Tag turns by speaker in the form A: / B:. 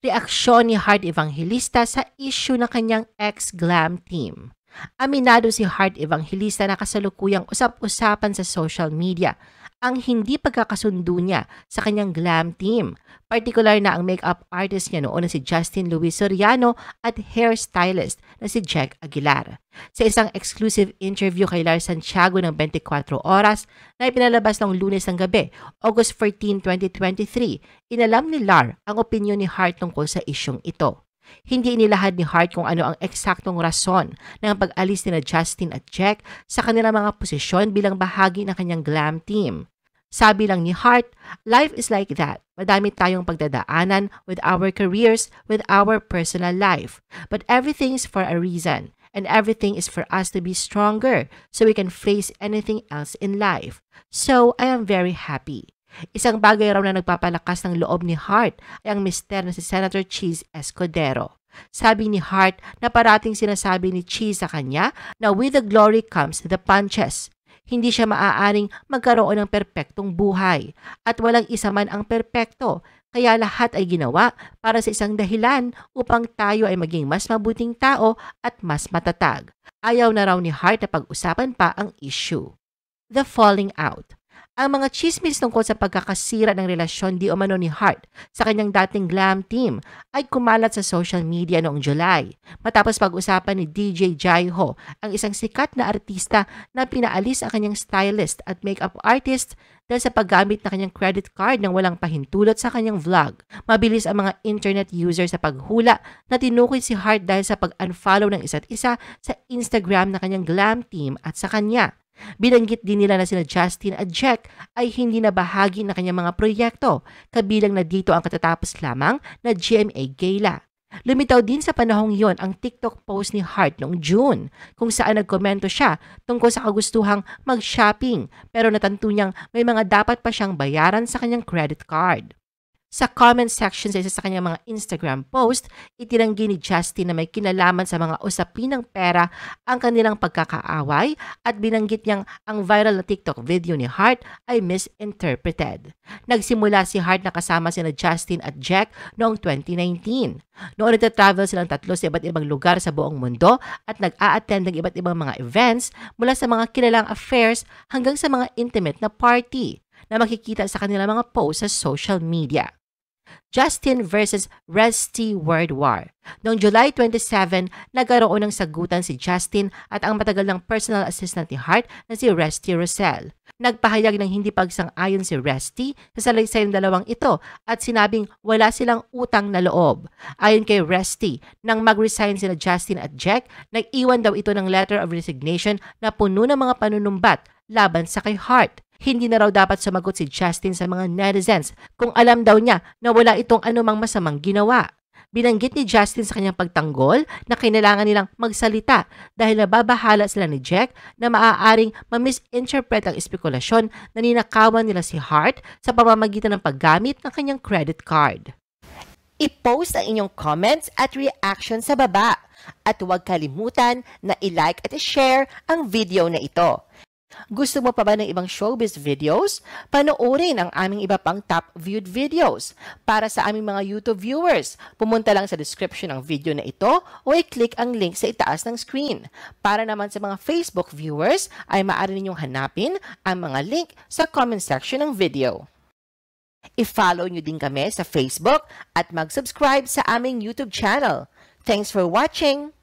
A: Reaksyon ni Heart Evangelista sa issue ng kanyang ex-glam team. Aminado si Heart Evangelista na kasalukuyang usap-usapan sa social media ang hindi pagkakasundo niya sa kanyang glam team. Partikular na ang makeup artist niya noon na si Justin Luis Soriano at hairstylist na si Jack Aguilar. Sa isang exclusive interview kay Lars Santiago ng 24 oras na ipinalabas ng Lunes ng gabi, August 14, 2023, inalam ni Lar ang opinyon ni Heart tungkol sa isyong ito. Hindi inilahad ni Heart kung ano ang eksaktong rason ng pag-alis ni Justin at Jack sa kanilang mga posisyon bilang bahagi ng kanyang glam team. Sabi lang ni Heart, life is like that. Madami tayong pagdadaanan with our careers, with our personal life. But everything is for a reason. And everything is for us to be stronger so we can face anything else in life. So, I am very happy. Isang bagay raw na nagpapalakas ng loob ni Heart ay ang mister na si Senator Cheese Escudero. Sabi ni Heart na parating sinasabi ni Cheese sa kanya na with the glory comes the punches. Hindi siya maaaring magkaroon ng perpektong buhay at walang isa man ang perpekto, kaya lahat ay ginawa para sa isang dahilan upang tayo ay maging mas mabuting tao at mas matatag. Ayaw na raw ni Heart na pag-usapan pa ang issue. The falling out. Ang mga chismis tungkol sa pagkakasira ng relasyon di umano ni Heart sa kanyang dating glam team ay kumalat sa social media noong July matapos pag-usapan ni DJ Jaiho, ang isang sikat na artista na pinaalis ang kanyang stylist at makeup artist dahil sa paggamit ng kanyang credit card nang walang pahintulot sa kanyang vlog. Mabilis ang mga internet user sa paghula na tinukoy si Heart dahil sa pag-unfollow ng isa't isa sa Instagram ng kanyang glam team at sa kanya. Binanggit din nila na sina Justin at Jack ay hindi na bahagi ng kanyang mga proyekto, kabilang na dito ang katatapos lamang na GMA Gala. Lumitaw din sa panahong yon ang TikTok post ni Heart noong June kung saan nagkomento siya tungkol sa kagustuhang mag-shopping pero natanto niyang may mga dapat pa siyang bayaran sa kanyang credit card. Sa comment section sa isa sa kanyang mga Instagram post, itinanggi ni Justin na may kinalaman sa mga usapin ng pera ang kanilang pagkakaaway at binanggit niyang ang viral na TikTok video ni Heart ay misinterpreted. Nagsimula si Heart na kasama sina Justin at Jack noong 2019. Noon nagtatravel silang tatlo sa iba't ibang lugar sa buong mundo at nag-a-attend ng iba't ibang mga events mula sa mga kilalang affairs hanggang sa mga intimate na party na makikita sa kanilang mga posts sa social media. Justin versus Resty Word War. Noong July 27, nagkaroon ng sagutan si Justin at ang matagal ng personal assistant ni Heart na si Resty Rosell. Nagpahayag ng hindi pagsang-ayon si Resty sa salaysay ng dalawang ito at sinabing wala silang utang na loob. Ayon kay Resty, nang mag-resign sila Justin at Jack, nag-iwan daw ito ng letter of resignation na puno ng mga panunumbat laban sa kay Heart. Hindi na raw dapat sumagot si Justin sa mga netizens kung alam daw niya na wala itong anumang masamang ginawa. Binanggit ni Justin sa kanyang pagtanggol na kailangan nilang magsalita dahil nababahala sila ni Jack na maaaring ma-misinterpret ang espekulasyon na ninakawan nila si Heart sa pamamagitan ng paggamit ng kanyang credit card. I-post ang inyong comments at reaction sa baba at huwag kalimutan na i-like at i-share ang video na ito. Gusto mo pa ba ng ibang showbiz videos? Panoorin ang aming iba pang top viewed videos. Para sa aming mga YouTube viewers, pumunta lang sa description ng video na ito o i-click ang link sa itaas ng screen. Para naman sa mga Facebook viewers, ay maaari ninyong hanapin ang mga link sa comment section ng video. I-follow nyo din kami sa Facebook at mag-subscribe sa aming YouTube channel. Thanks for watching!